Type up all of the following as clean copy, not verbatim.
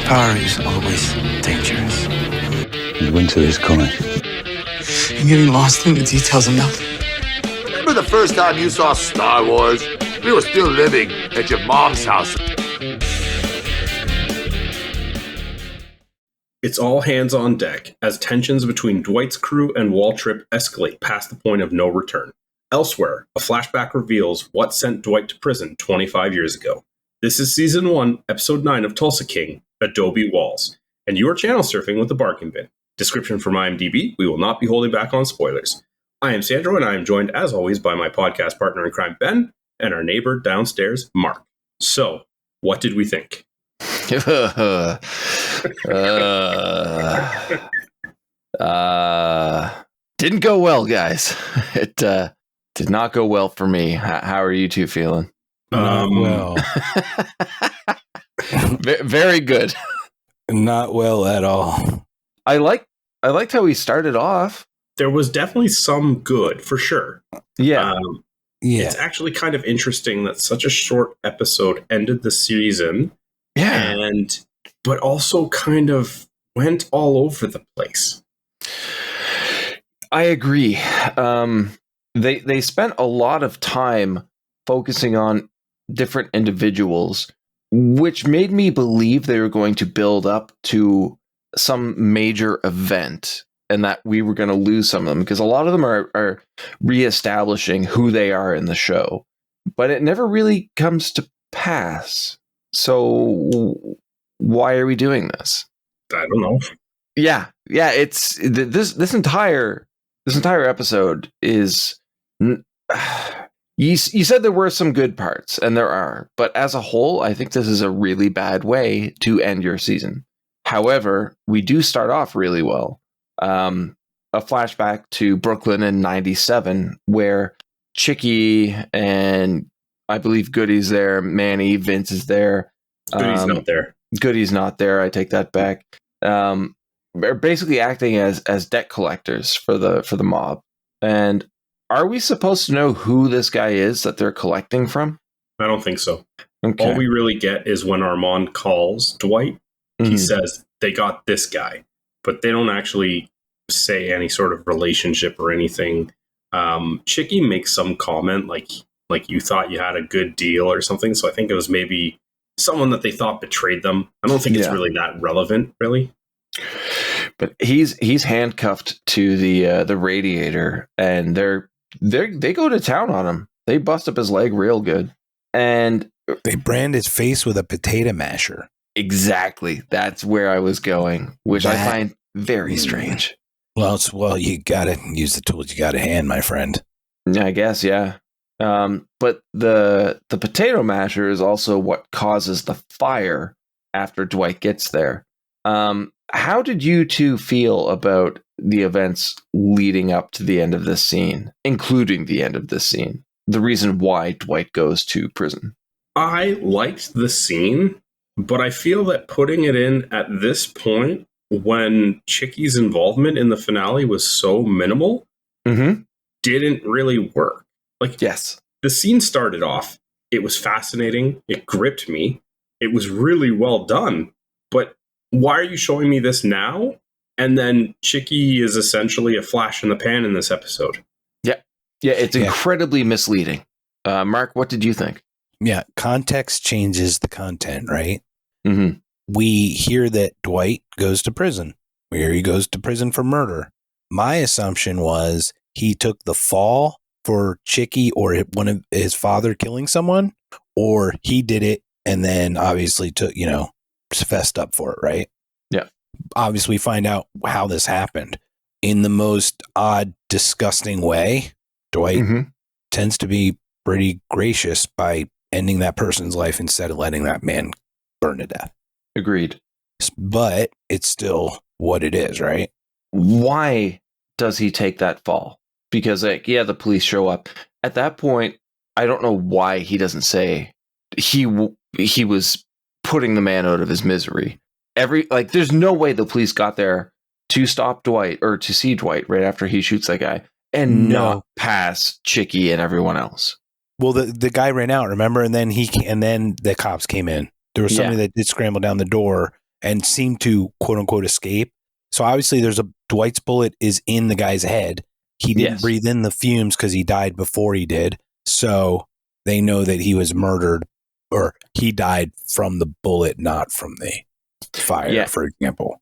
Power is always dangerous. The winter is coming. I'm getting lost in the details of nothing. Remember the first time you saw Star Wars? We were still living at your mom's house. It's all hands on deck as tensions between Dwight's crew and Waltrip escalate past the point of no return. Elsewhere, a flashback reveals what sent Dwight to prison 25 years ago. This is Season 1, Episode 9 of Tulsa King, Adobe Walls, and you are channel surfing with the Bargain Bin. Description from IMDB, we will not be holding back on spoilers. I am Sandro, and I am joined, as always, by my podcast partner in crime, Ben, and our neighbor downstairs, Mark. So, what did we think? Didn't go well, guys. It did not go well for me. How are you two feeling? Well, Very good. not well at all. I liked how we started off. There was definitely some good, for sure. Yeah. Yeah, It's actually kind of interesting that such a short episode ended the season, Yeah. but also kind of went all over the place. I agree. They spent a lot of time focusing on different individuals, which made me believe they were going to build up to some major event and that we were going to lose some of them, because a lot of them are reestablishing who they are in the show, but it never really comes to pass. So why are we doing this? I don't know. Yeah. It's this entire episode is. You said there were some good parts, and there are, but as a whole, I think this is a really bad way to end your season. However, we do start off really well. A flashback to Brooklyn in '97, where Chicky and I believe Goody's there, Manny, Vince is there. Goody's not there. Goody's not there. I take that back. They're basically acting as debt collectors for the mob. And are we supposed to know who this guy is that they're collecting from? I don't think so. Okay. All we really get is when Armand calls Dwight, he says they got this guy, but they don't actually say any sort of relationship or anything. Chicky makes some comment like you thought you had a good deal or something. So I think it was maybe someone that they thought betrayed them. I don't think it's really that relevant, really. But he's handcuffed to the radiator, and they go to town on him. They bust up his leg real good, and they brand his face with a potato masher. Exactly, that's where I was going, which I find very strange. Well, you gotta use the tools you got at hand, my friend. I guess, yeah. But the potato masher is also what causes the fire after Dwight gets there. How did you two feel about the events leading up to the end of this scene, including the end of this scene? The reason why Dwight goes to prison. I liked the scene, but I feel that putting it in at this point, when Chicky's involvement in the finale was so minimal, didn't really work. Yes. The scene started off, it was fascinating, it gripped me, it was really well done, but why are you showing me this now? And then Chicky is essentially a flash in the pan in this episode. Yeah, it's incredibly misleading. Mark, what did you think? Yeah, context changes the content, right? Mm-hmm. We hear that Dwight goes to prison. We hear he goes to prison for murder. My assumption was he took the fall for Chicky or one of his father killing someone, or he did it and then obviously took, fessed up for it, right? Yeah. Obviously find out how this happened in the most odd, disgusting way. Dwight tends to be pretty gracious by ending that person's life instead of letting that man burn to death. Agreed. But it's still what it is, right? Why does he take that fall? Because, the police show up. At that point, I don't know why he doesn't say he was putting the man out of his misery. There's no way the police got there to stop Dwight or to see Dwight right after he shoots that guy and not pass Chicky and everyone else. Well, the guy ran out, remember? And then the cops came in. There was somebody that did scramble down the door and seemed to quote unquote escape. So obviously Dwight's bullet is in the guy's head. He didn't breathe in the fumes because he died before he did. So they know that he was murdered, or he died from the bullet, not from the fire, for example.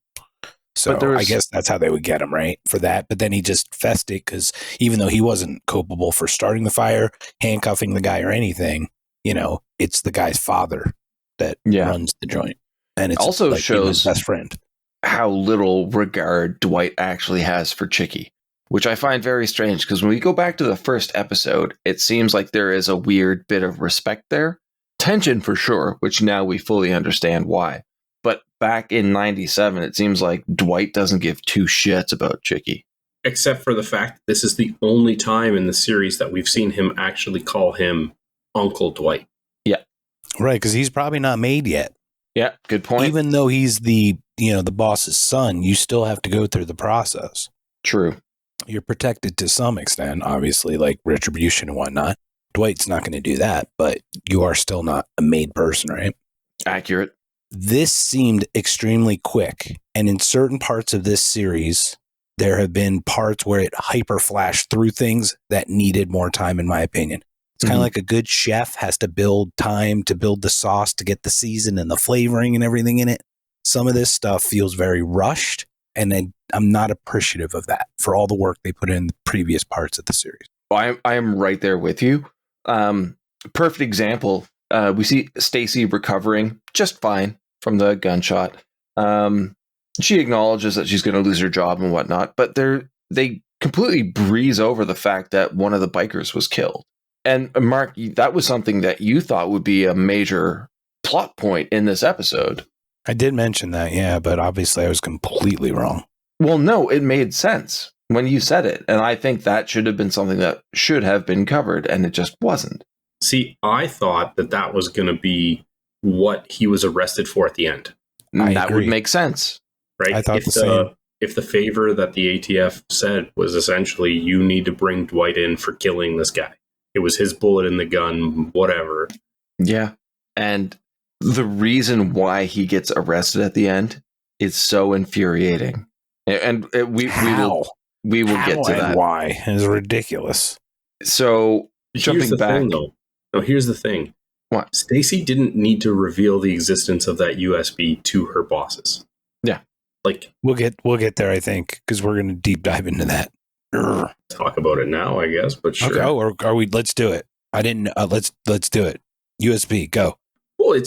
So I guess that's how they would get him, right, for that. But then he just fessed it because even though he wasn't culpable for starting the fire, handcuffing the guy or anything, it's the guy's father that runs the joint. And it also like shows his best friend how little regard Dwight actually has for Chickie, which I find very strange because when we go back to the first episode, it seems like there is a weird bit of respect there. Tension for sure, which now we fully understand why. But back in 97, it seems like Dwight doesn't give two shits about Chickie. Except for the fact that this is the only time in the series that we've seen him actually call him Uncle Dwight. Yeah. Right, because he's probably not made yet. Yeah, good point. Even though he's the boss's son, you still have to go through the process. True. You're protected to some extent, obviously, like retribution and whatnot. Dwight's not going to do that, but you are still not a made person, right? Accurate. This seemed extremely quick, and in certain parts of this series, there have been parts where it hyper flashed through things that needed more time, in my opinion. It's kind of like a good chef has to build time to build the sauce to get the season and the flavoring and everything in it. Some of this stuff feels very rushed, and I'm not appreciative of that for all the work they put in the previous parts of the series. I am right there with you. Perfect example. We see Stacy recovering just fine from the gunshot. She acknowledges that she's going to lose her job and whatnot, but they completely breeze over the fact that one of the bikers was killed. And Mark, that was something that you thought would be a major plot point in this episode. I did mention that, yeah, but obviously I was completely wrong. Well, no, it made sense when you said it. And I think that should have been something that should have been covered, and it just wasn't. See, I thought that was going to be what he was arrested for at the end. That would make sense. Right? I thought the same. If the favor that the ATF said was essentially, you need to bring Dwight in for killing this guy. It was his bullet in the gun, whatever. Yeah. And the reason why he gets arrested at the end is so infuriating. And we will get to that. Why? It's ridiculous. So jumping back. Here's the thing. What? Stacy didn't need to reveal the existence of that USB to her bosses. Yeah. Like we'll get there, I think, because we're going to deep dive into that. Talk about it now, I guess, but sure. Okay, or are we? Let's do it. I didn't. Let's do it. USB, go. Well,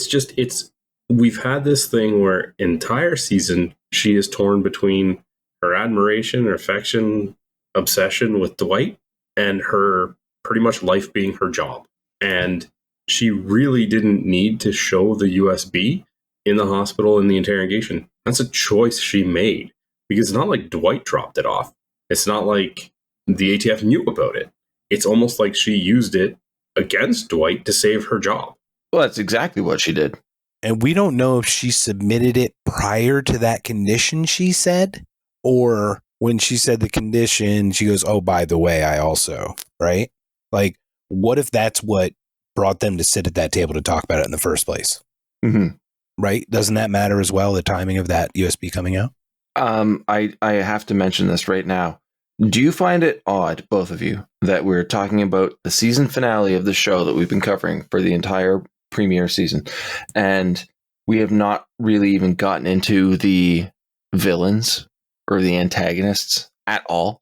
we've had this thing where entire season she is torn between her admiration, her affection, obsession with Dwight, and her pretty much life being her job. And she really didn't need to show the USB in the hospital in the interrogation. That's a choice she made, because it's not like Dwight dropped it off. It's not like the ATF knew about it. It's almost like she used it against Dwight to save her job. Well, that's exactly what she did. And we don't know if she submitted it prior to that condition she said, or when she said the condition, she goes, oh, by the way, I also, right? Like, what if that's what brought them to sit at that table to talk about it in the first place? Mm-hmm. Right? Doesn't that matter as well, the timing of that USB coming out? I have to mention this right now. Do you find it odd, both of you, that we're talking about the season finale of the show that we've been covering for the entire premiere season, and we have not really even gotten into the villains or the antagonists at all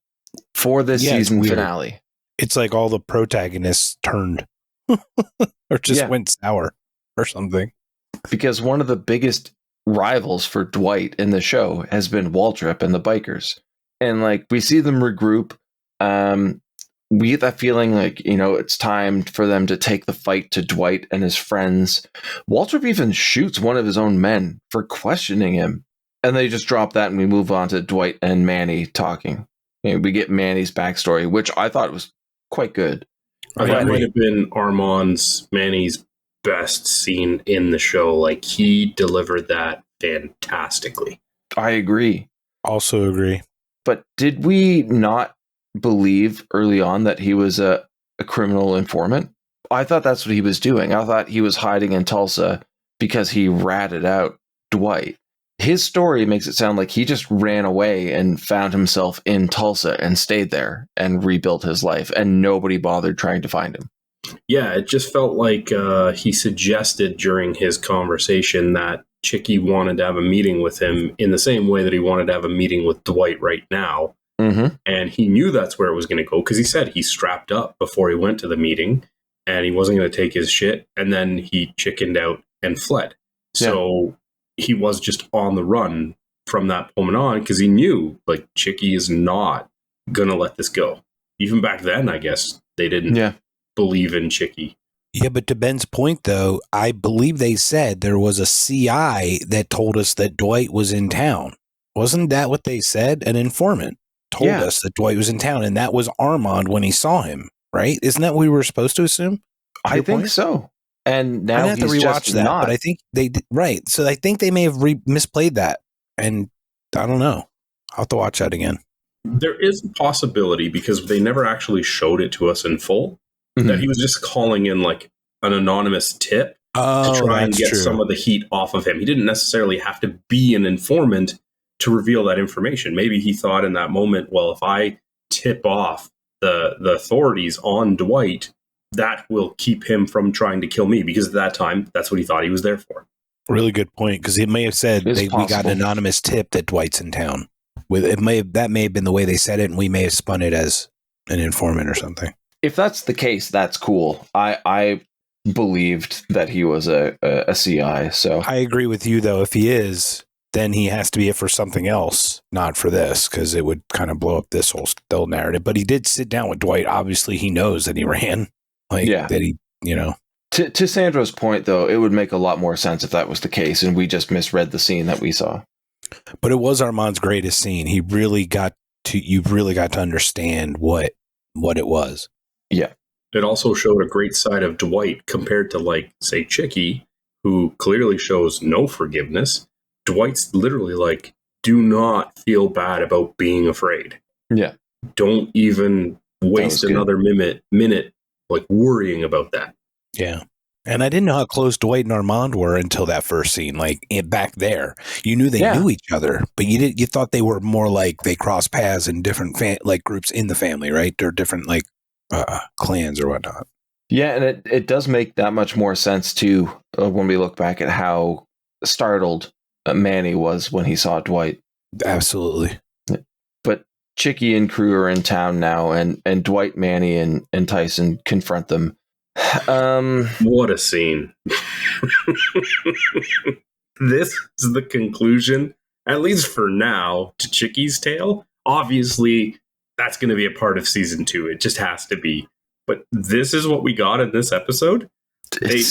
for this season finale? It's like all the protagonists turned or just went sour or something. Because one of the biggest rivals for Dwight in the show has been Waltrip and the bikers. And like we see them regroup. We get that feeling like, it's time for them to take the fight to Dwight and his friends. Waltrip even shoots one of his own men for questioning him. And they just drop that and we move on to Dwight and Manny talking. We get Manny's backstory, which I thought was quite good. That might have been Manny's best scene in the show. Like, he delivered that fantastically. I agree. Also agree. But did we not believe early on that he was a criminal informant? I thought that's what he was doing. I thought he was hiding in Tulsa because he ratted out Dwight. his story makes it sound like he just ran away and found himself in Tulsa and stayed there and rebuilt his life, and nobody bothered trying to find him. Yeah, it just felt like he suggested during his conversation that Chicky wanted to have a meeting with him in the same way that he wanted to have a meeting with Dwight right now. Mm-hmm. And he knew that's where it was going to go because he said he strapped up before he went to the meeting and he wasn't going to take his shit. And then he chickened out and fled. So he was just on the run from that moment on because he knew, like, Chicky is not going to let this go. Even back then, I guess, they didn't believe in Chicky. Yeah, but to Ben's point, though, I believe they said there was a CI that told us that Dwight was in town. Wasn't that what they said? An informant told us that Dwight was in town, and that was Armand when he saw him, right? Isn't that what we were supposed to assume? I think so. And now I have to rewatch that, but I think they did, right. So I think they may have misplayed that, and I don't know. I'll have to watch that again. There is a possibility, because they never actually showed it to us in full, that he was just calling in like an anonymous tip to try and get some of the heat off of him. He didn't necessarily have to be an informant to reveal that information. Maybe he thought in that moment, well, if I tip off the authorities on Dwight, that will keep him from trying to kill me, because at that time, that's what he thought he was there for. Really good point, because it may have said we got an anonymous tip that Dwight's in town. That may have been the way they said it, and we may have spun it as an informant or something. If that's the case, that's cool. I believed that he was a CI. So I agree with you, though. If he is, then he has to be it for something else, not for this, because it would kind of blow up this whole still narrative. But he did sit down with Dwight. Obviously, he knows that he ran. That he, To Sandra's point, though, it would make a lot more sense if that was the case, and we just misread the scene that we saw. But it was Armand's greatest scene. You really got to understand what it was. Yeah. It also showed a great side of Dwight compared to, like, say, Chicky, who clearly shows no forgiveness. Dwight's literally like, do not feel bad about being afraid. Yeah. Don't even waste another minute like worrying about that. Yeah. And I didn't know how close Dwight and Armand were until that first scene. Like back there, you knew they knew each other, but you thought they were more like they crossed paths in different groups in the family, right? Or different clans or whatnot. Yeah, and it does make that much more sense too when we look back at how startled Manny was when he saw Dwight. Absolutely. But Chicky and crew are in town now, and Dwight, Manny, and Tyson confront them. What a scene. This is the conclusion, at least for now, to Chicky's tale. Obviously, that's going to be a part of season 2. It just has to be. But this is what we got in this episode. They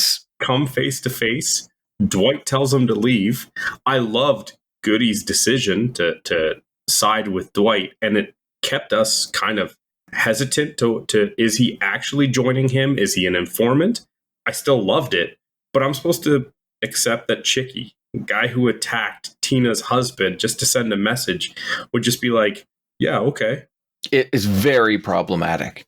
come face to face. Dwight tells him to leave. I loved Goody's decision to side with Dwight, and it kept us kind of hesitant to is he actually joining him? Is he an informant? I still loved it, but I'm supposed to accept that Chicky, the guy who attacked Tina's husband just to send a message, would just be like, yeah, okay. It is very problematic.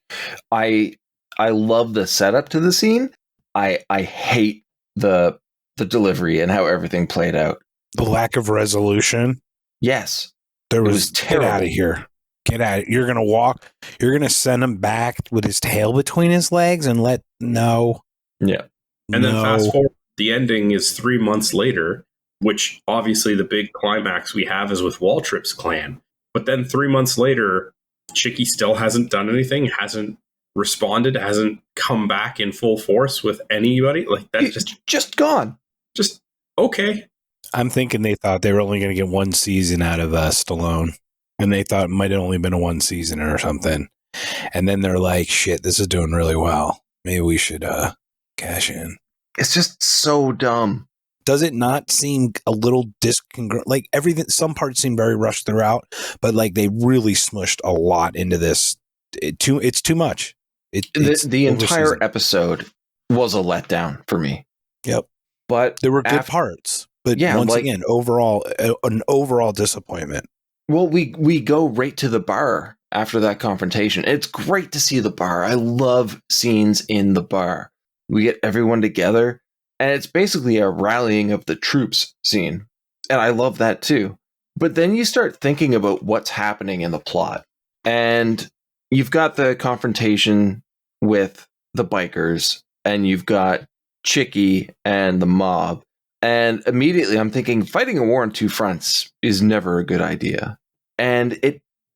I love the setup to the scene. I hate the delivery and how everything played out. The lack of resolution. Yes. There was terrible. Get out of here. Get out. You're going to walk. You're going to send him back with his tail between his legs and no. Yeah. And then fast forward, the ending is 3 months later, which obviously the big climax we have is with Waltrip's clan. But then 3 months later, Chicky still hasn't done anything, hasn't responded, hasn't come back in full force with anybody. Like that's just gone. Just okay. I'm thinking they thought they were only going to get one season out of Stallone, and they thought it might have only been a one season or something. And then they're like, "Shit, this is doing really well. Maybe we should cash in." It's just so dumb. Does it not seem a little discongruent? Like everything, some parts seem very rushed throughout, but like they really smushed a lot into this. It's too much. The entire episode was a letdown for me. Yep. But there were good parts. But once again, an overall disappointment. Well, we go right to the bar after that confrontation. It's great to see the bar. I love scenes in the bar. We get everyone together, and it's basically a rallying of the troops scene. And I love that too. But then you start thinking about what's happening in the plot. And you've got the confrontation with the bikers, and you've got Chicky and the mob. And immediately I'm thinking fighting a war on two fronts is never a good idea. And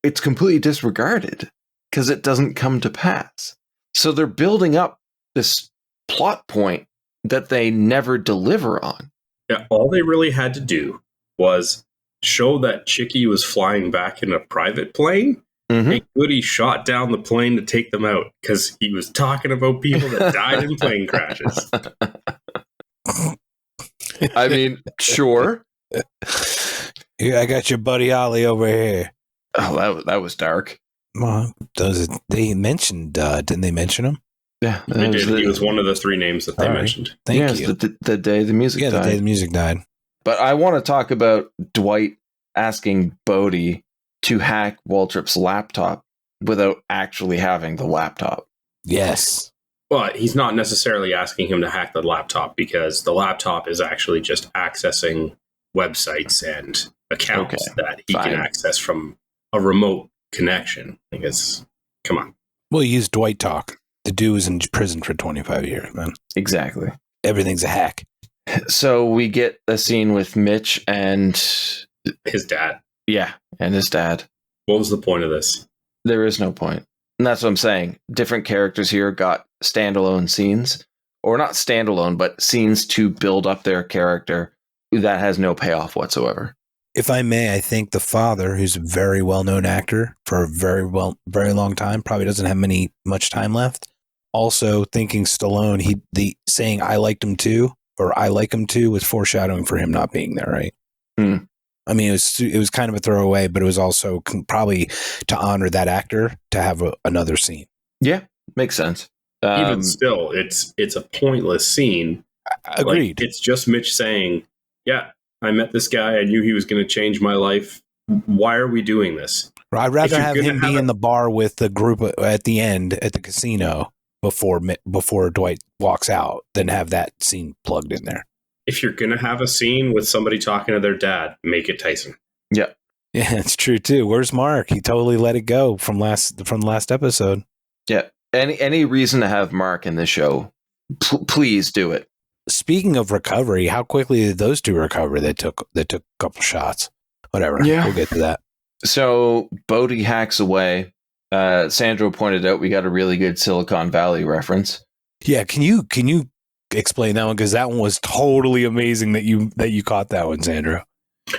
it's completely disregarded because it doesn't come to pass. So they're building up this plot point that they never deliver on. Yeah, all they really had to do was show that Chicky was flying back in a private plane. Mm-hmm. And Goody shot down the plane to take them out because he was talking about people that died in plane crashes. I mean, sure. Yeah, I got your buddy Ollie over here. Oh, that was dark. Well, they mentioned, didn't they mention him? Yeah, They did. He was one of the three names that they All right. mentioned. Thank you. The day the music died. The day the music died. But I want to talk about Dwight asking Bodhi to hack Waltrip's laptop without actually having the laptop. Yes. But he's not necessarily asking him to hack the laptop because the laptop is actually just accessing websites and accounts that he can access from a remote connection. Because, come on. We'll use Dwight talk. The dude was in prison for 25 years, man. Exactly. Everything's a hack. So we get a scene with Mitch and his dad. Yeah, and his dad. What was the point of this? There is no point. And that's what I'm saying. Different characters here got standalone scenes. Or not standalone, but scenes to build up their character that has no payoff whatsoever. If I may, I think the father, who's a very well-known actor for a very long time, probably doesn't have much time left. Also, thinking Stallone, saying "I liked him too" or "I like him too" was foreshadowing for him not being there, right? I mean, it was kind of a throwaway, but it was also probably to honor that actor to have another scene. Yeah, makes sense. Even still, it's a pointless scene. Agreed. Like, it's just Mitch saying, "Yeah, I met this guy. I knew he was going to change my life. Why are we doing this?" I'd rather have him be in the bar with the group at the end at the casino before Dwight walks out than have that scene plugged in there. If you're going to have a scene with somebody talking to their dad, make it Tyson. Yeah. Yeah, it's true too. Where's Mark? He totally let it go from the last episode. Yeah. Any reason to have Mark in this show, please do it. Speaking of recovery, how quickly did those two recover? They took a couple shots. Whatever. Yeah. We'll get to that. So Bodhi hacks away. Sandro pointed out we got a really good Silicon Valley reference. Yeah, can you explain that one? Because that one was totally amazing that you caught that one, Sandro.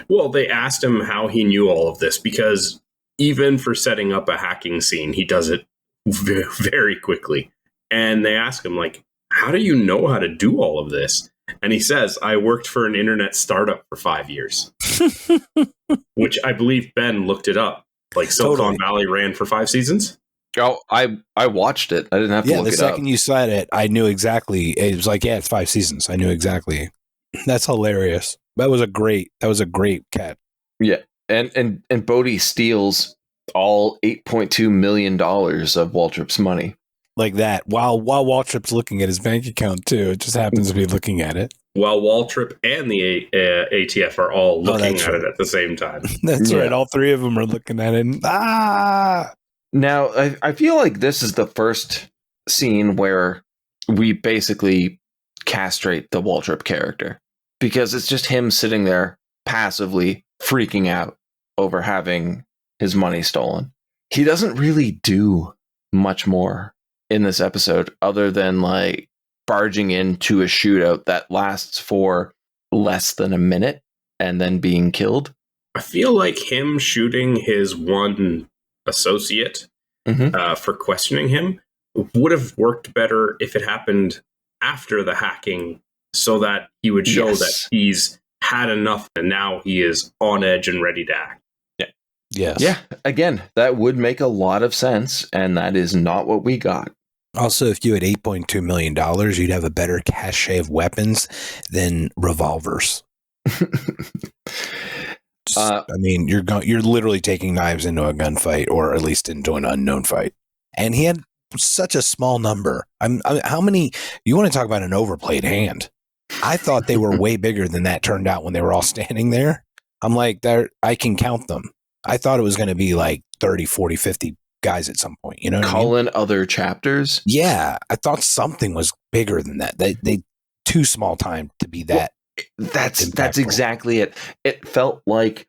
Well, they asked him how he knew all of this because even for setting up a hacking scene, he does it very, very quickly. And they ask him, like, how do you know how to do all of this? And he says, I worked for an internet startup for 5 years, which I believe Ben looked it up. Like Silicon Valley ran for 5 seasons. Oh, I watched it. I didn't have to look it up. The second you said it, I knew exactly. It was like, yeah, it's 5 seasons. I knew exactly. That's hilarious. That was a great catch. Yeah. And Bodhi steals all $8.2 million of Waltrip's money. Like that. While Waltrip's looking at his bank account too. It just happens to be looking at it. While Waltrip and the ATF are all looking at it at the same time. That's right. All three of them are looking at it. Now, I feel like this is the first scene where we basically castrate the Waltrip character. Because it's just him sitting there passively freaking out over having his money stolen. He doesn't really do much more in this episode other than like barging into a shootout that lasts for less than a minute and then being killed. I feel like him shooting his one associate for questioning him would have worked better if it happened after the hacking so that he would show that he's had enough and now he is on edge and ready to act. Yeah. Yes. Yeah. Again, that would make a lot of sense, and that is not what we got. Also, if you had $8.2 million, you'd have a better cache of weapons than revolvers. I mean, you're literally taking knives into a gunfight, or at least into an unknown fight. And he had such a small number. How many? You want to talk about an overplayed hand? I thought they were way bigger than that turned out when they were all standing there. I'm like, I can count them. I thought it was going to be like 30, 40, 50 guys at some point. You know what Call I mean? in other chapters? Yeah. I thought something was bigger than that. They too small time to be that. That's impactful. exactly it. It felt like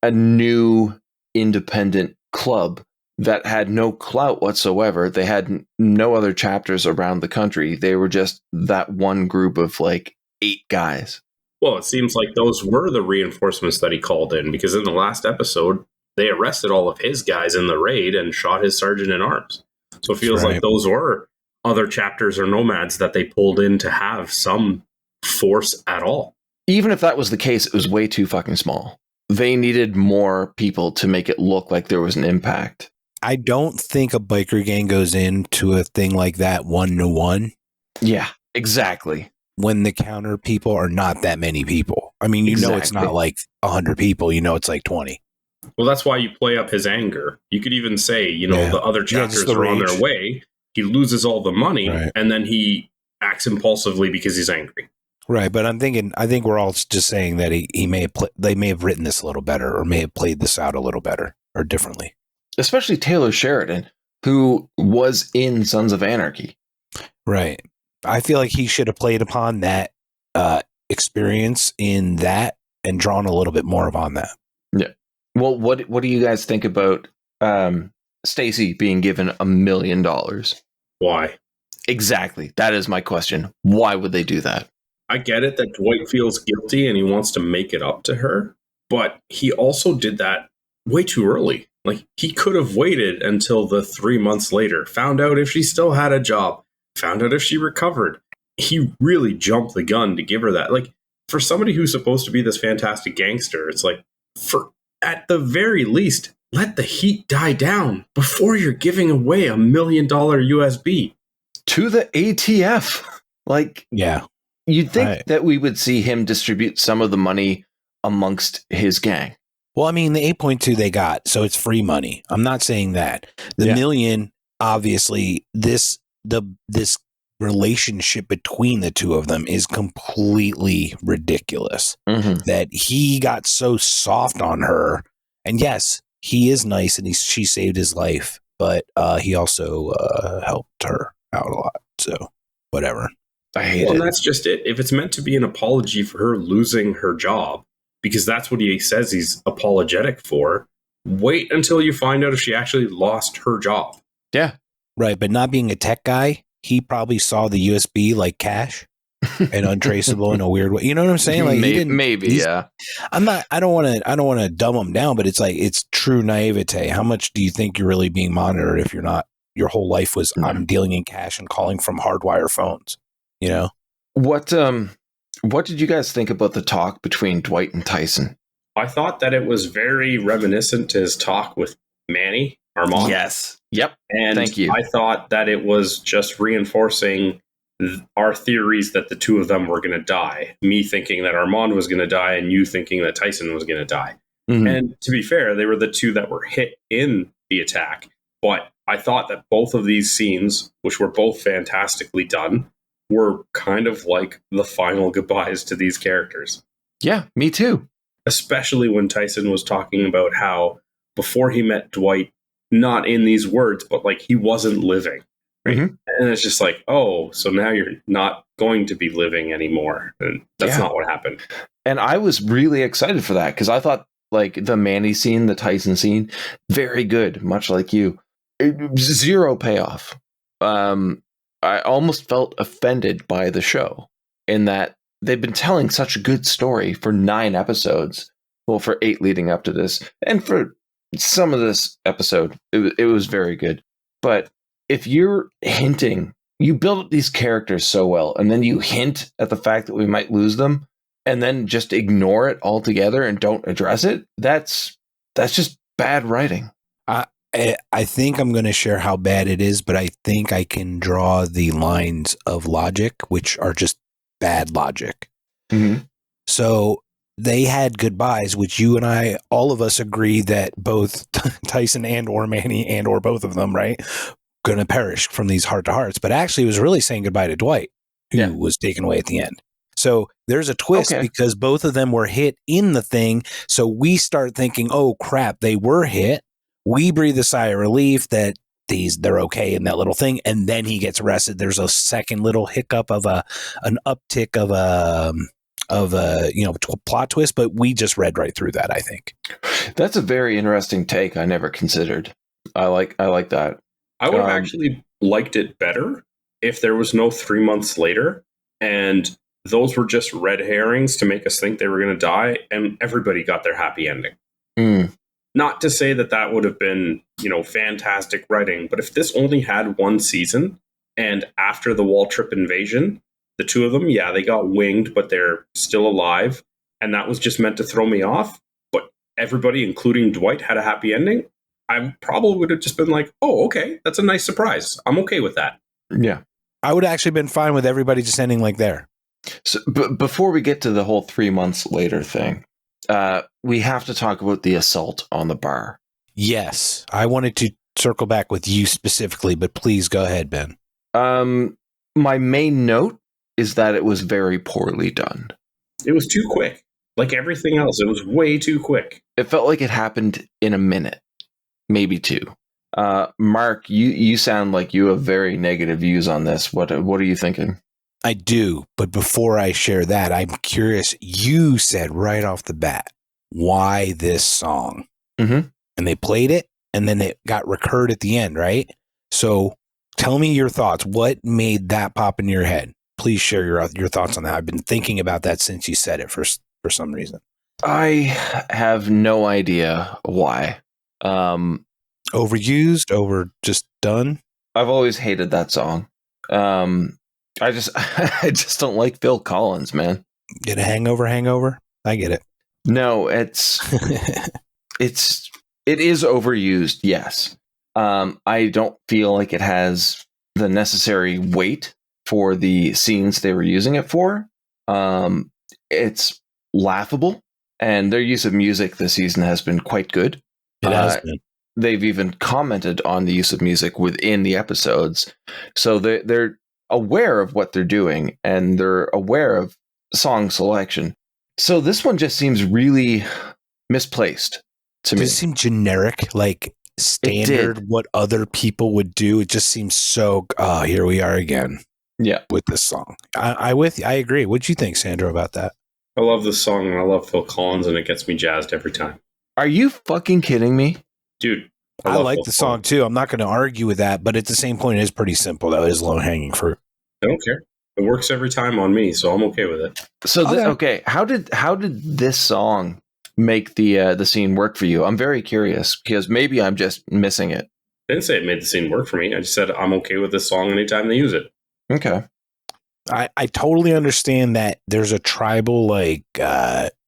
a new independent club that had no clout whatsoever. They had no other chapters around the country. They were just that one group of like 8 guys. Well, it seems like those were the reinforcements that he called in, because in the last episode, they arrested all of his guys in the raid and shot his sergeant in arms. So it feels like those were other chapters or nomads that they pulled in to have some force at all. Even if that was the case, it was way too fucking small. They needed more people to make it look like there was an impact. I don't think a biker gang goes into a thing like that 1-to-1. Yeah, exactly. When the counter people are not that many people. I mean, you know, it's not like 100 people. You know, it's like 20. Well, that's why you play up his anger. You could even say, you know, the other chapters are on their way. He loses all the money, and then he acts impulsively because he's angry. Right, but I think we're all just saying that he may have they may have written this a little better, or may have played this out a little better or differently. Especially Taylor Sheridan, who was in Sons of Anarchy. Right. I feel like he should have played upon that experience in that and drawn a little bit more upon that. Yeah. Well, what do you guys think about Stacy being given $1 million? Why? Exactly. That is my question. Why would they do that? I get it that Dwight feels guilty and he wants to make it up to her, but he also did that way too early. Like, he could have waited until the 3 months later, found out if she still had a job, found out if she recovered. He really jumped the gun to give her that. Like, for somebody who's supposed to be this fantastic gangster, it's like, at the very least, let the heat die down before you're giving away $1 million USB. To the ATF. Like, yeah. You'd think that we would see him distribute some of the money amongst his gang. Well, I mean, the 8.2 they got, so it's free money. I'm not saying that. The million, obviously, this relationship between the two of them is completely ridiculous. Mm-hmm. That he got so soft on her, and yes, he is nice, and she saved his life, but he also helped her out a lot. So, whatever. I hate it. And that's just it. If it's meant to be an apology for her losing her job, because that's what he says he's apologetic for, wait until you find out if she actually lost her job. Yeah. Right. But not being a tech guy, he probably saw the USB like cash and untraceable in a weird way. You know what I'm saying? Like, maybe, yeah. I don't want to dumb him down, but it's like, it's true naivete. How much do you think you're really being monitored if you're not? Your whole life was I'm dealing in cash and calling from hardwire phones. You know, what did you guys think about the talk between Dwight and Tyson? I thought that it was very reminiscent to his talk with Manny, Armand. Yes. Yep. And thank you. I thought that it was just reinforcing our theories that the two of them were going to die. Me thinking that Armand was going to die and you thinking that Tyson was going to die. Mm-hmm. And to be fair, they were the two that were hit in the attack. But I thought that both of these scenes, which were both fantastically done, were kind of like the final goodbyes to these characters. Yeah, me too. Especially when Tyson was talking about how before he met Dwight, not in these words, but like he wasn't living. Right? Mm-hmm. And it's just like, oh, so now you're not going to be living anymore. And that's not what happened. And I was really excited for that because I thought like the Manny scene, the Tyson scene, very good, much like you. Zero payoff. I almost felt offended by the show in that they've been telling such a good story for 9 episodes. Well, for 8 leading up to this. And for some of this episode, it was very good. But if you're hinting, you build up these characters so well, and then you hint at the fact that we might lose them, and then just ignore it altogether and don't address it, that's just bad writing. I think I'm going to share how bad it is, but I think I can draw the lines of logic, which are just bad logic. Mm-hmm. So they had goodbyes, which you and I, all of us agree that both Tyson and or Manny and or both of them, right, going to perish from these heart-to-hearts. But actually it was really saying goodbye to Dwight, who was taken away at the end. So there's a twist Okay. because both of them were hit in the thing. So we start thinking, oh crap, they were hit. We breathe a sigh of relief that they're okay in that little thing, and then he gets arrested. There's a second little hiccup of an uptick of a plot twist, but we just read right through that. I think That's a very interesting take. I never considered. I like that. I would have actually liked it better if there was no 3 months later and those were just red herrings to make us think they were going to die and everybody got their happy ending. Not to say that would have been, fantastic writing, but if this only had one season and after the Waltrip invasion, the two of them, yeah, they got winged, but they're still alive. And that was just meant to throw me off. But everybody, including Dwight, had a happy ending. I probably would have just been like, oh, okay, that's a nice surprise. I'm okay with that. Yeah. I would have actually been fine with everybody just ending like there. So, before we get to the whole 3 months later thing, we have to talk about the assault on the bar. Yes. I wanted to circle back with you specifically, but please go ahead, Ben. My main note is that it was very poorly done. It was too quick. Like everything else, it was way too quick. It felt like it happened in a minute, maybe two. Mark, you sound like you have very negative views on this. What are you thinking? I do, but before I share that, I'm curious. You said right off the bat, why this song? Mm-hmm. And they played it, and then it got recurred at the end, right? So tell me your thoughts. What made that pop in your head? Please share your thoughts on that. I've been thinking about that since you said it for some reason. I have no idea why. Overused, just done. I've always hated that song. I just don't like Phil Collins, man. Get a hangover. I get it. No, it is overused. Yes. I don't feel like it has the necessary weight for the scenes they were using it for. It's laughable, and their use of music this season has been quite good. It has been. They've even commented on the use of music within the episodes, so they're aware of what they're doing, and they're aware of song selection. So this one just seems really misplaced to me. Does it seem generic, like standard what other people would do? It just seems so, here we are again. Yeah. With this song. I agree. What'd you think, Sandra, about that? I love this song and I love Phil Collins and it gets me jazzed every time. Are you fucking kidding me? Dude, I like the song too. I'm not going to argue with that, but at the same point, it is pretty simple. That is low hanging fruit. I don't care. It works every time on me, so I'm okay with it. So okay, how did this song make the scene work for you? I'm very curious because maybe I'm just missing it. I didn't say it made the scene work for me. I just said I'm okay with this song anytime they use it. Okay. I totally understand that there's a tribal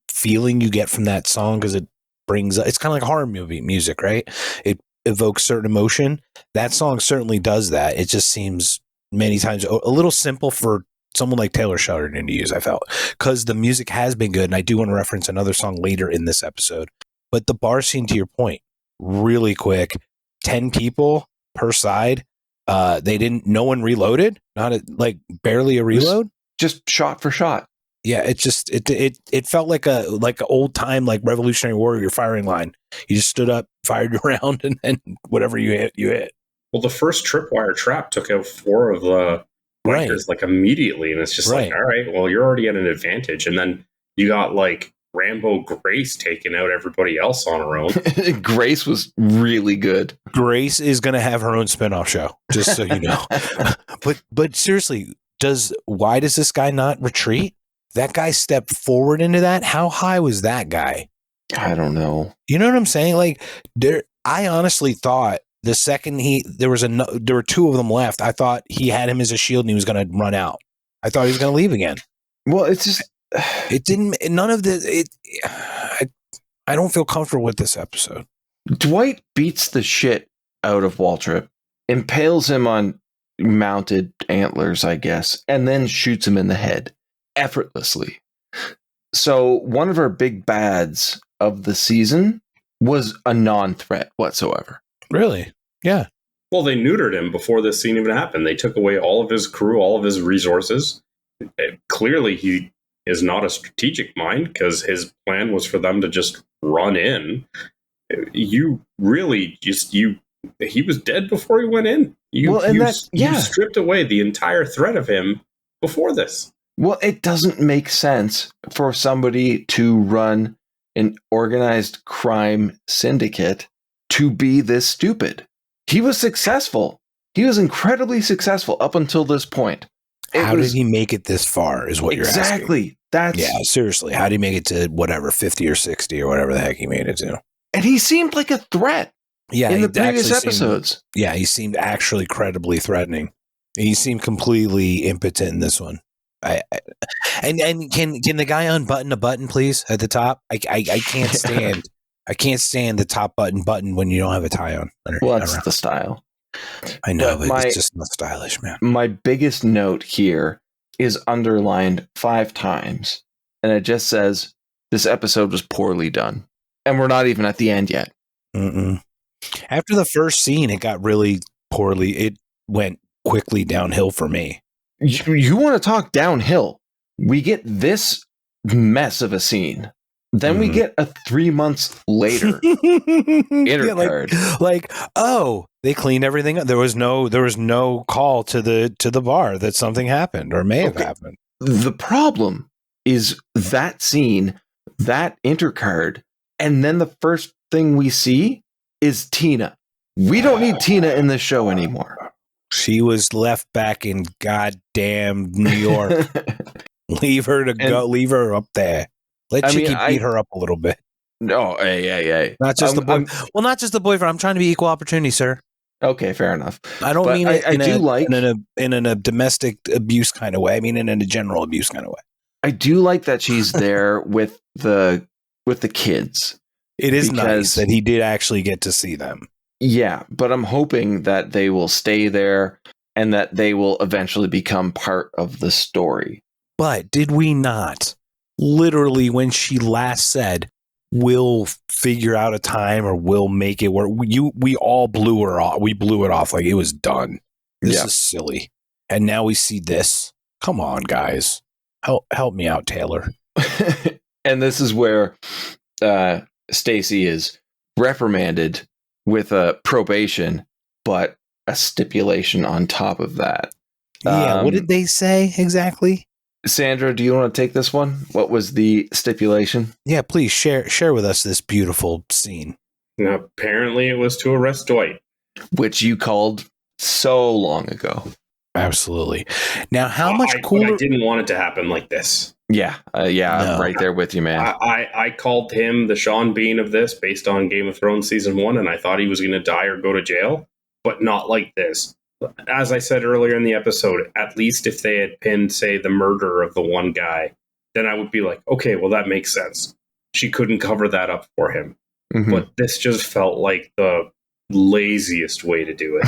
feeling you get from that song because it's kind of like horror movie music, right? It evokes certain emotion. That song certainly does that. It just seems many times a little simple for someone like Taylor Sheridan to use, I felt, because the music has been good. And I do want to reference another song later in this episode. But the bar scene, to your point, really quick, 10 people per side. No one reloaded, barely a reload. Just shot for shot. Yeah, it felt like a old time, like Revolutionary Warrior firing line. You just stood up, fired your round, and then whatever you hit, you hit. Well, the first tripwire trap took out 4 of the bikers immediately, and it's just like, all right, well, you're already at an advantage, and then you got Rambo Grace taking out everybody else on her own. Grace was really good. Grace is going to have her own spinoff show, just so you know. but seriously, why does this guy not retreat? That guy stepped forward into that. How high was that guy? I don't know. You know what I'm saying? I honestly thought the second there were 2 of them left, I thought he had him as a shield and he was going to run out. I thought he was going to leave again. Well, it's just it didn't. None of the. I don't feel comfortable with this episode. Dwight beats the shit out of Waltrip, impales him on mounted antlers, I guess, and then shoots him in the head effortlessly. So one of our big bads of the season was a non-threat whatsoever. Really? Yeah. Well, they neutered him before this scene even happened. They took away all of his crew, all of his resources. Clearly, he is not a strategic mind, because his plan was for them to just run in. You really he was dead before he went in. You stripped away the entire threat of him before this. Well, it doesn't make sense for somebody to run an organized crime syndicate to be this stupid. He was successful. He was incredibly successful up until this point. How did he make it this far is what you're asking. Exactly. Yeah, seriously. How did he make it to whatever, 50 or 60 or whatever the heck he made it to? And he seemed like a threat in the previous episodes. He seemed actually credibly threatening. He seemed completely impotent in this one. And can the guy unbutton a button, please, at the top? I can't stand I can't stand the top button when you don't have a tie on. Well, that's the style. I know, but it's just not stylish, man. My biggest note here is underlined 5 times, and it just says, this episode was poorly done. And we're not even at the end yet. Mm-mm. After the first scene, it got really poorly. It went quickly downhill for me. You want to talk downhill? We get this mess of a scene. Then we get a 3 months later intercard. They cleaned everything up. There was no call to the bar that something happened or may have happened. The problem is that scene, that intercard, and then the first thing we see is Tina. We don't need Tina in this show anymore. She was left back in goddamn New York. Leave her leave her up there. Let Chicky beat her up a little bit. No, hey. Not just not just the boyfriend. I'm trying to be equal opportunity, sir. Okay, fair enough. I don't mean it in a domestic abuse kind of way. I mean in a general abuse kind of way. I do like that she's there with the kids. It is nice that he did actually get to see them. Yeah, but I'm hoping that they will stay there and that they will eventually become part of the story. But did we not? Literally, when she last said, we'll figure out a time or we'll make it work, we all blew her off. We blew it off like it was done. This is silly. And now we see this. Come on, guys. Help me out, Taylor. And this is where Stacy is reprimanded with a probation, but a stipulation on top of that. Yeah, what did they say exactly? Sandra, do you want to take this one? What was the stipulation? Yeah, please share with us this beautiful scene. Now, apparently it was to arrest Dwight. Which you called so long ago. Absolutely. Now, how much cooler... I didn't want it to happen like this. Yeah, no. I'm right there with you, man. I called him the Sean Bean of this based on Game of Thrones Season 1, and I thought he was going to die or go to jail, but not like this. As I said earlier in the episode, at least if they had pinned, say, the murder of the one guy, then I would be like, okay, well, that makes sense. She couldn't cover that up for him. Mm-hmm. But this just felt like the laziest way to do it.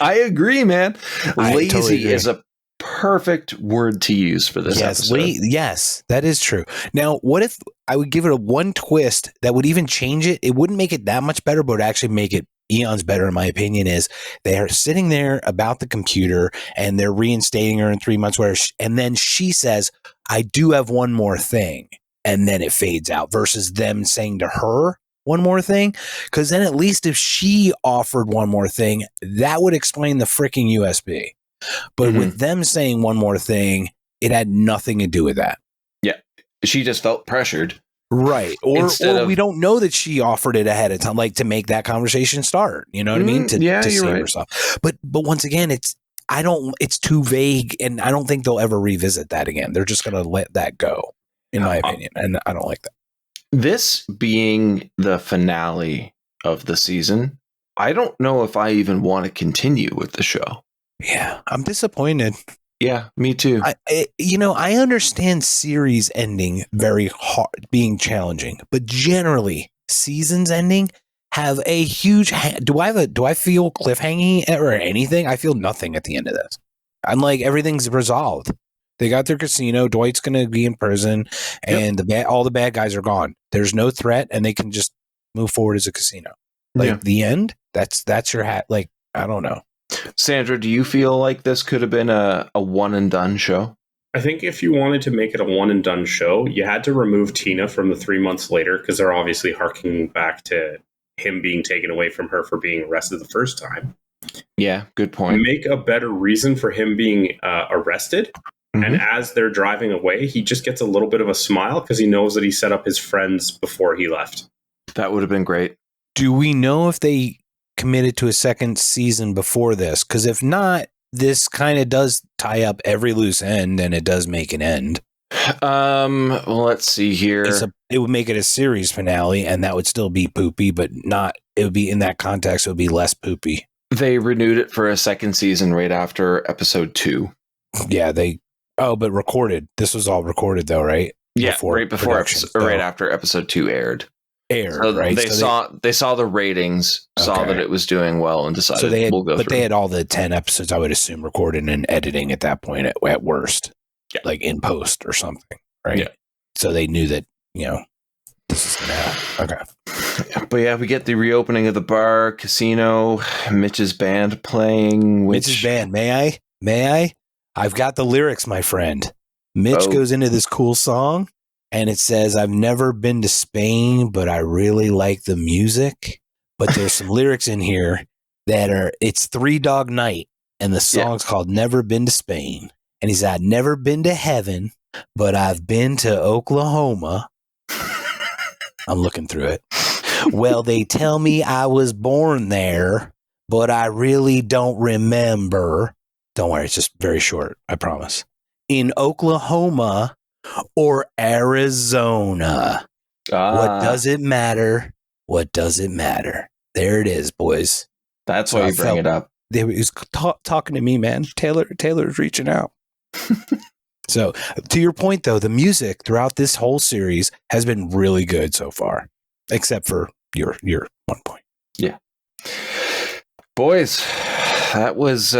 I agree, man. Lazy totally agree. Is a perfect word to use for this episode. Yes, that is true. Now, what if I would give it a one twist that would even change it? It wouldn't make it that much better, but would actually make it eons better, in my opinion. Is they are sitting there about the computer and they're reinstating her in 3 months, and then she says, I do have one more thing. And then it fades out versus them saying to her one more thing. Because then at least if she offered one more thing, that would explain the freaking USB. But with them saying one more thing, it had nothing to do with that. Yeah. She just felt pressured. Right. Or we don't know that she offered it ahead of time, like to make that conversation start. You know what I mean? To save herself. But once again, it's too vague, and I don't think they'll ever revisit that again. They're just going to let that go, in my opinion. And I don't like that. This being the finale of the season, I don't know if I even want to continue with the show. Yeah, I'm disappointed. Yeah, me too. I understand series ending very hard, being challenging, but generally seasons ending have a huge. Do I feel cliffhanging or anything? I feel nothing at the end of this. I'm like, everything's resolved. They got their casino. Dwight's going to be in prison, and all the bad guys are gone. There's no threat, and they can just move forward as a casino. Like the end. That's your hat. Like, I don't know. Sandra, do you feel like this could have been a one and done show? I think if you wanted to make it a one and done show, you had to remove Tina from the 3 months later, because they're obviously harkening back to him being taken away from her for being arrested the first time. Yeah, good point. Make a better reason for him being arrested. And as they're driving away, he just gets a little bit of a smile because he knows that he set up his friends before he left. That would have been great. Do we know if they committed to a second season before this? Because if not, this kind of does tie up every loose end, and it does make an end. Well, let's see here. It would make it a series finale, and that would still be poopy, but not. It would be in that context. It would be less poopy. They renewed it for a second season right after episode 2. Yeah, but recorded. This was all recorded though, right? Yeah, right after episode 2 aired. So right? They saw the ratings, saw that it was doing well, and decided they had all the 10 episodes, I would assume, recorded and editing at that point at worst, like in post or something, right? Yeah. So they knew that this is gonna happen. Okay. But yeah, we get the reopening of the bar, casino, Mitch's band playing. Mitch's band, may I? I've got the lyrics, my friend. Mitch goes into this cool song. And it says, I've never been to Spain, but I really like the music. But there's some lyrics in here it's 3 Dog Night. And the song's called Never Been to Spain. And he said, I've never been to heaven, but I've been to Oklahoma. I'm looking through it. Well, they tell me I was born there, but I really don't remember. Don't worry, it's just very short, I promise. In Oklahoma or Arizona. What does it matter? What does it matter? There it is, boys. That's why you bring it up. He was talking to me, man. Taylor's reaching out. So, to your point, though, the music throughout this whole series has been really good so far, except for your one point. Yeah. Boys, that was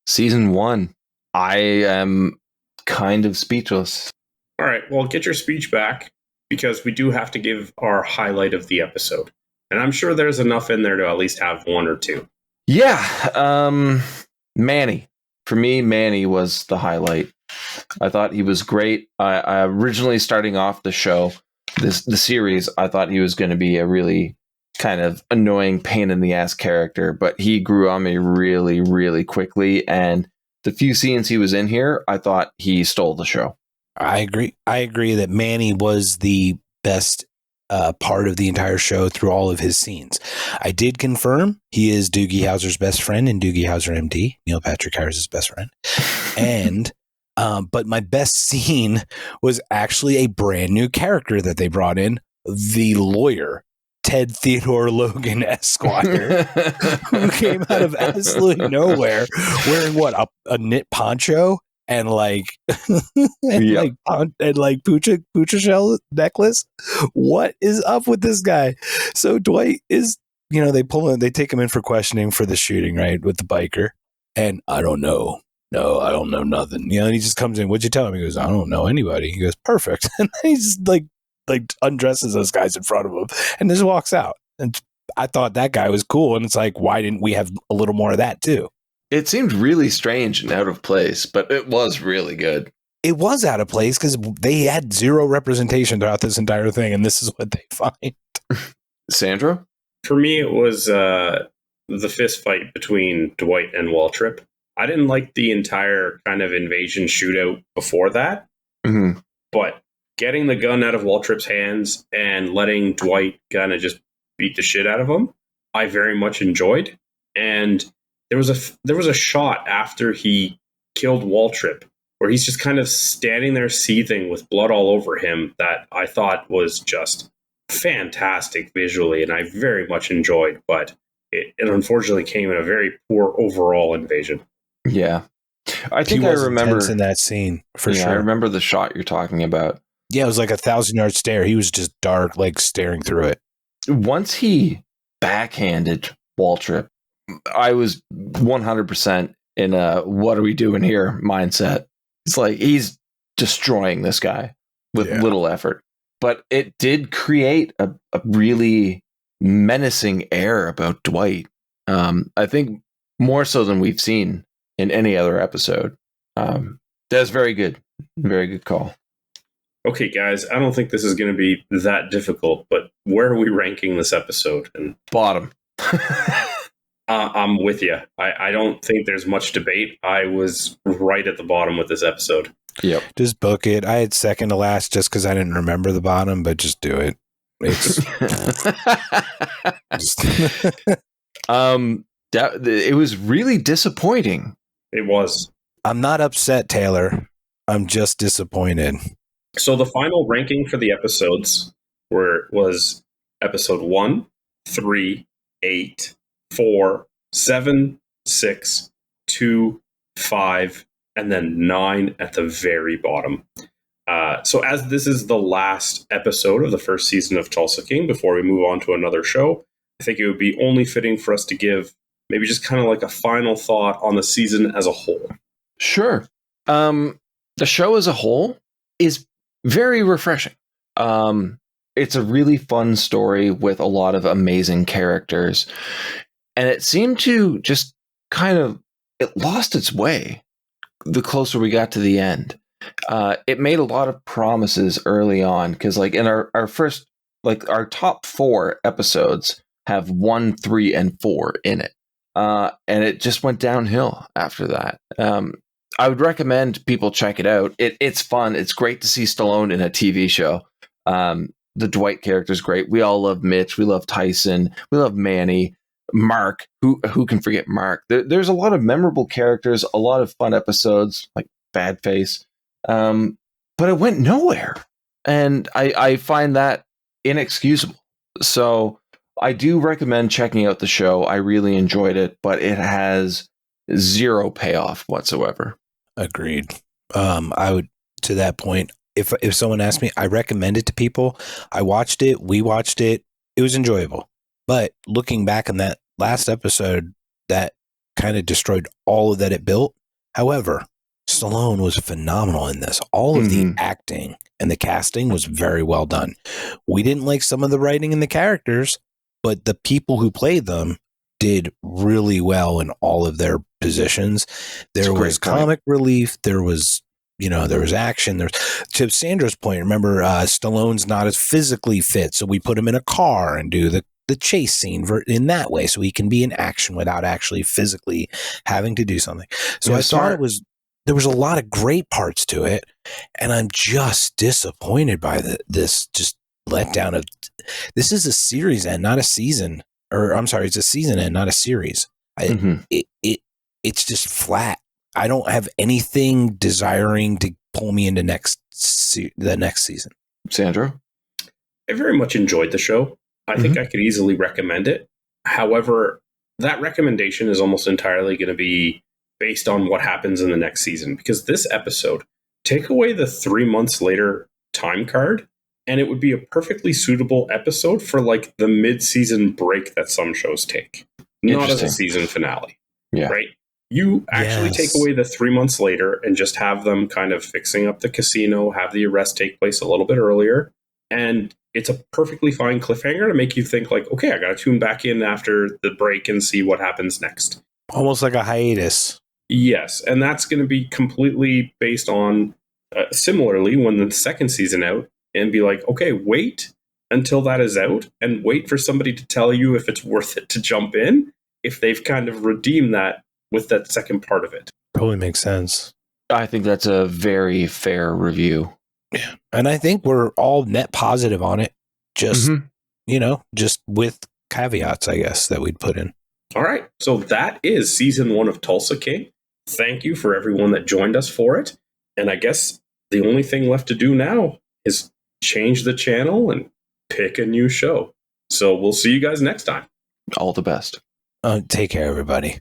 season 1. I am kind of speechless. All right, well, get your speech back, because we do have to give our highlight of the episode. And I'm sure there's enough in there to at least have 1 or 2. Yeah, Manny. For me, Manny was the highlight. I thought he was great. I originally starting off the show, the series, I thought he was going to be a really kind of annoying pain in the ass character, but he grew on me really, really quickly. And the few scenes he was in here, I thought he stole the show. I agree that Manny was the best part of the entire show through all of his scenes. I did confirm he is Doogie Howser's best friend in Doogie Howser MD. Neil Patrick Harris's best friend. And but my best scene was actually a brand new character that they brought in, the lawyer, Ted Theodore Logan Esquire, who came out of absolutely nowhere wearing a knit poncho and like pucha shell necklace. What is up with this guy? So Dwight is, they take him in for questioning for the shooting, right, with the biker, and I don't know. No, I don't know nothing. And he just comes in. What'd you tell him? He goes, I don't know anybody. He goes, perfect. And then he just like undresses those guys in front of him and just walks out. And I thought that guy was cool. And it's like, why didn't we have a little more of that too? It seemed really strange and out of place, but it was really good. It was out of place because they had zero representation throughout this entire thing. And this is what they find. Sandra? For me, it was the fist fight between Dwight and Waltrip. I didn't like the entire kind of invasion shootout before that, but getting the gun out of Waltrip's hands and letting Dwight kind of just beat the shit out of him, I very much enjoyed. And there was a shot after he killed Waltrip where he's just kind of standing there seething with blood all over him that I thought was just fantastic visually, and I very much enjoyed, but it unfortunately came in a very poor overall invasion. Yeah. I think I remember in that scene for sure. I remember the shot you're talking about. Yeah, it was like 1,000-yard stare. He was just dark, like staring through it. Once he backhanded Waltrip, I was 100% in a what are we doing here mindset. It's like he's destroying this guy with little effort. But it did create a really menacing air about Dwight. I think more so than we've seen in any other episode. That's very good. Very good call. Okay, guys, I don't think this is going to be that difficult, but where are we ranking this episode? And Bottom. I'm with you. I don't think there's much debate. I was right at the bottom with this episode. Yep. Just book it. I had second to last just because I didn't remember the bottom, but just do it. It's it was really disappointing. It was. I'm not upset, Taylor. I'm just disappointed. So the final ranking for the episodes was episode 1, 3, 8, 4, 7, 6, 2, 5, and then 9 at the very bottom. So as this is the last episode of the first season of Tulsa King, before we move on to another show, I think it would be only fitting for us to give maybe just kind of like a final thought on the season as a whole. Sure. The show as a whole is very refreshing. It's a really fun story with a lot of amazing characters. And it seemed to just it lost its way the closer we got to the end. It made a lot of promises early on because, like, in our first, like, our top 4 episodes have 1, 3, and 4 in it. And it just went downhill after that. I would recommend people check it out. It's fun. It's great to see Stallone in a TV show. The Dwight character is great. We all love Mitch. We love Tyson. We love Manny. Mark. Who can forget Mark? There's a lot of memorable characters, a lot of fun episodes, like Bad Face. But it went nowhere. And I find that inexcusable. So I do recommend checking out the show. I really enjoyed it, but it has zero payoff whatsoever. Agreed. I would, to that point, if someone asked me, I recommend it to people. I watched it. We watched it. It was enjoyable. But looking back on that last episode, that kind of destroyed all of that it built. However, Stallone was phenomenal in this. All of the acting and the casting was very well done. We didn't like some of the writing and the characters, but the people who played them did really well in all of their positions. There was comic relief. There was, there was action. To Sandra's point, remember, Stallone's not as physically fit, so we put him in a car and do the chase scene in that way, so he can be in action without actually physically having to do something. So I thought there was a lot of great parts to it, and I'm just disappointed by this just letdown of. This is a series end, not a season. Or I'm sorry, it's a season end, not a series. It's just flat. I don't have anything desiring to pull me into the next season. Sandra? I very much enjoyed the show. I think I could easily recommend it. However, that recommendation is almost entirely going to be based on what happens in the next season. Because this episode, take away the 3 months later time card, and it would be a perfectly suitable episode for like the mid-season break that some shows take. Not as a season finale. Yeah. Right? You actually take away the 3 months later and just have them kind of fixing up the casino, have the arrest take place a little bit earlier. And it's a perfectly fine cliffhanger to make you think like, okay, I got to tune back in after the break and see what happens next. Almost like a hiatus. Yes. And that's going to be completely based on, similarly, when the second season out, and be like, okay, wait until that is out and wait for somebody to tell you if it's worth it to jump in, if they've kind of redeemed that with that second part of it. Totally makes sense. I think that's a very fair review. Yeah. And I think we're all net positive on it. Just, just with caveats, I guess, that we'd put in. All right. So that is season 1 of Tulsa King. Thank you for everyone that joined us for it. And I guess the only thing left to do now is change the channel and pick a new show. So we'll see you guys next time. All the best. Take care, everybody.